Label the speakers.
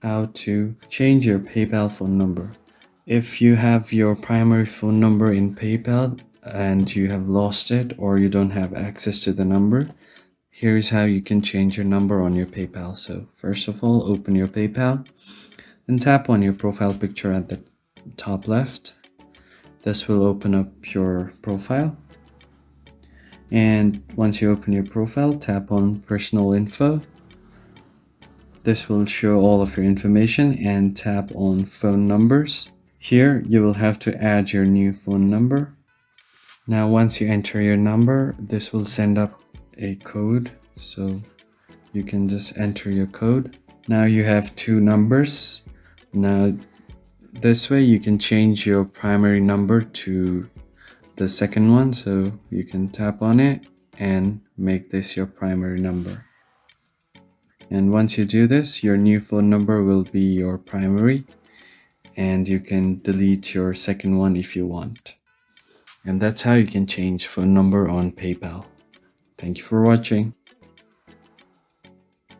Speaker 1: how to change your PayPal phone number. If you have your primary phone number in PayPal and you have lost it or you don't have access to the number, here's how you can change your number on your PayPal. So first of all, open your PayPal, then tap on your profile picture at the top left. This will open up your profile. And once you open your profile, tap on personal info. This will show all of your information, and tap on phone numbers. Here you will have to add your new phone number. Now once you enter your number, this will send up a code, so you can just enter your code. Now you have two numbers. Now this way you can change your primary number to the second one, so you can tap on it and make this your primary number. And once you do this, your new phone number will be your primary, and you can delete your second one if you want. And that's how you can change phone number on PayPal. Thank you for watching.